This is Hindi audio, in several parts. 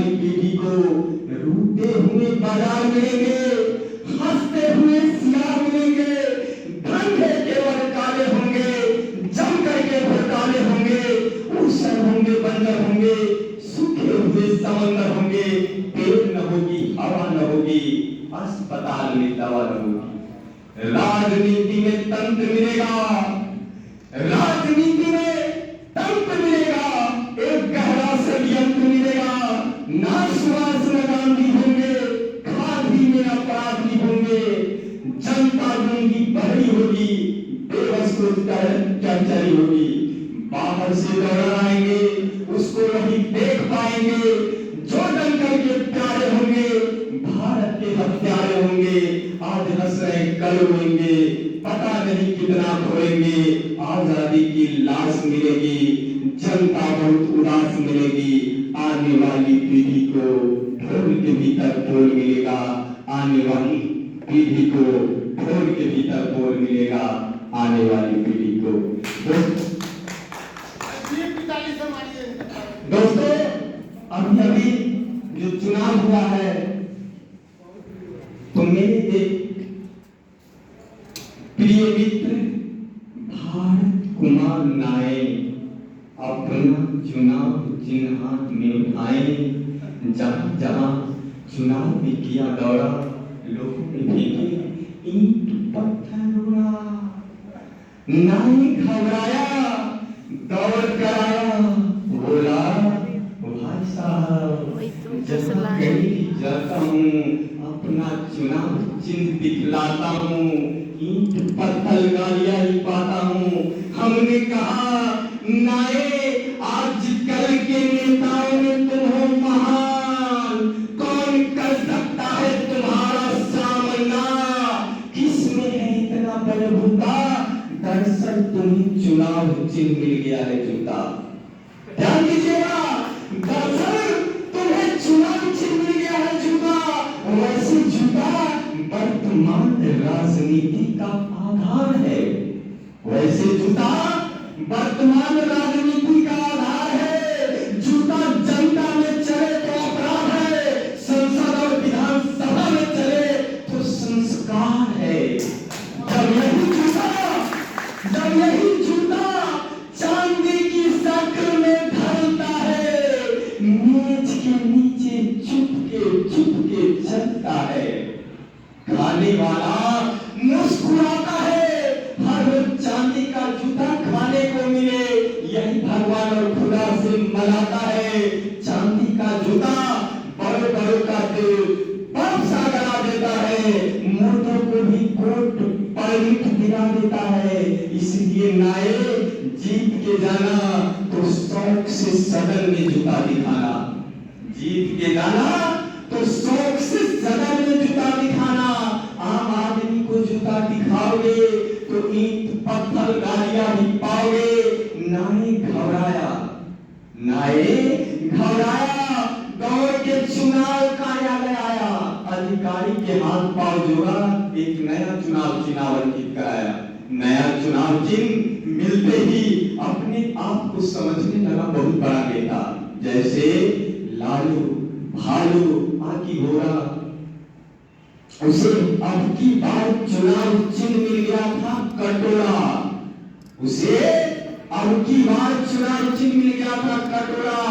वाली पीढ़ी को रूठे हुए बाजार मिलेंगे, हंसते हुए सियार मिलेंगे, धंधे केवल काले होंगे, जम करके घोटाले होंगे, ऊषण होंगे, बंदर होंगे, सूखे हुए समंदर होंगे, पेड़ न होगी, हवा न होगी, अस्पताल में दवा न होगी। राजनीति में तंत्र मिलेगा, राजनीति में तंत्र मिलेगा, एक गहरा षड्यंत्र मिलेगा। ना सुभाष न गांधी होंगे, खादी में अपराधी होंगे, जनता गूंगी बहरी होगी, बेबस को चर्चाई होगी। बाहर से दौड़ आएंगे, उसको नहीं देख पाएंगे, जो डंकर के प्यारे होंगे, भारत के हत्यारे होंगे, आज हंस रहे कल रोएंगे, पता नहीं कितना खोएंगे। आजादी की लाश मिलेगी, जनता बहुत उदास मिलेगी। आने वाली पीढ़ी को ढोल के भीतर बोल मिलेगा, आने वाली पीढ़ी को ढोल के भीतर बोल मिलेगा, आने वाली पीढ़ी को। दोस्तों, अभी जो चुनाव हुआ है, तो मेरे एक प्रिय मित्र भारत कुमार नाये अपना चुनाव चिन्ह हाथ में उठाए, जहां जहां चुनाव में किया दौरा, लोगों ने भेजे ईंट पत्थर उड़ा, नाये घबराया, दौड़ कर आया, बोला भाई साहब जहाँ कहीं जाता हूँ, अपना चुनाव चिन्ह दिखलाता हूँ, ईंट पत्थर गालियां ही पाता हूँ। हमने कहा नाये आजकल के नेताओं में तुम हो महान, कौन कर सकता है तुम्हारा सामना, किसमें है इतना बलबूता, दरअसल तुम्हें चुनाव चिन्ह मिल गया है जूता। ध्यान दीजिएगा, दरअसल तुम्हें चुनाव चिन्ह मिल गया है जूता। वैसे जूता वर्तमान राजनीति का आधार है, वैसे जूता वर्तमान राजनीति का आधार है। जूता जनता में चले तो अपराध है, संसद और विधानसभा में चले तो संस्कार है। जब यही जूता चांदी की शक्ल में ढलता है, मेज के नीचे चुपके चलता है, खाने वाला मुस्कुराता है, हर रोज चांदी का जूता खाने को मिले, यही भगवान और खुदा से मनाता है। चांदी का जूता बड़ों का दिल बम सा गला देता है, मोटों को भी कोट परमिट दिला देता है। इसलिए नाये जीत के जाना तो शौक से सदन में जूता दिखाना, जीत के जाना तो शौक से सदन में जूता दिखाना। आम आदमी को जूता दिखाओगे तो ईंट पत्थर गालियां भी पाओगे। नाये घबराया, दौड़ के चुनाव कार्यालय आया, अधिकारी के हाथ पांव जोड़ा, एक नया चुनाव चिन्ह आवंटित कराया। नया चुनाव चिन्ह मिलते ही अपने आप को समझने लगा बहुत बड़ा नेता, जैसे लालू भालू आकी घोड़ा। उसे अब की बार चुनाव चिन्ह मिल गया था कटोरा, उसे अब की बार चुनाव चिन्ह मिल गया था कटोरा।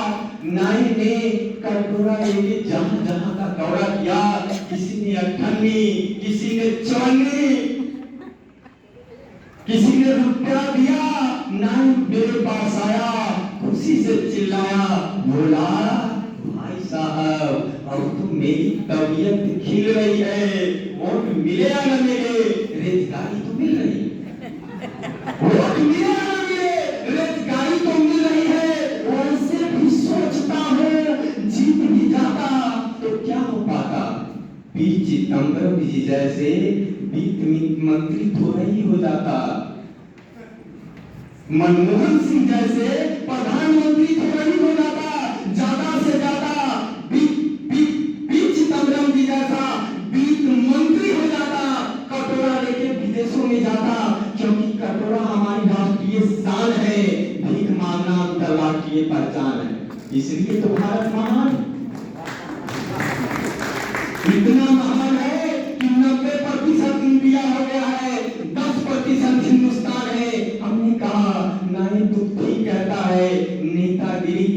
नाई ने कटोरा लेके जहां जहां का दौरा किया, किसी ने 98, किसी ने 54, किसी ने रुपया दिया, नाई मेरे पास आया, खुशी से चिल्लाया, बोला भाई साहब अब तो मेरी तबीयत खिल रही है, वोट मिले या न मिले, रोजगारी तो मिल रही है, वोट मिले या न मिले, रोजगारी तो मिल रही है। वैसे भी सोचता हूँ जीत भी जाता तो क्या हो पाता, पी चिदंबरम जी जैसे वित्त मंत्री थोड़ा ही हो जाता, मनमोहन सिंह जैसे प्रधानमंत्री थोड़ा ही हो जाता, ज्यादा से ज्यादा पी चिदंबरम जी जैसा वित्त मंत्री हो जाता, कटोरा लेके विदेशों में जाता, क्योंकि कटोरा हमारी राष्ट्रीय शान है, भीख मांगना अंतर्राष्ट्रीय पहचान है, इसलिए तो भारत महान।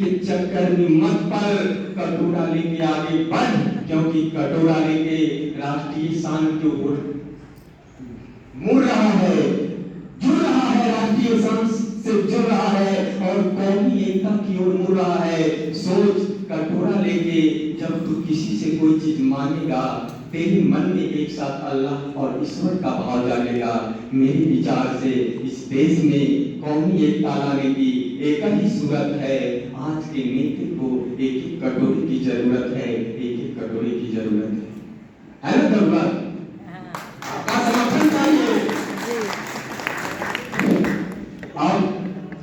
के चक्कर में मत पड़, कटोरा लेके आगे बढ़, क्योंकि कटोरा लेके राष्ट्रीय शान के ऊपर मुड़ रहा है, जुड़ रहा है, राष्ट्रीय शान से जुड़ रहा है और कौमी एकता की ओर मुड़ रहा है। सोच, कटोरा लेके जब तू किसी से कोई चीज मांगेगा, तेरे मन में एक साथ अल्लाह और ईश्वर का भाव जागेगा। मेरे विचार से इस देश में कौमी एकता लाने की एक ही सूरत है। आज के नेता को एक एक कटोरे की जरूरत है, एक एक कटोरे की जरूरत है ना जरूरत? आपका समर्थन चाहिए। अब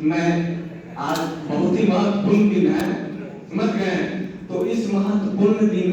मैं आज बहुत ही महत्वपूर्ण दिन है, समझ गए? तो इस महत्वपूर्ण दिन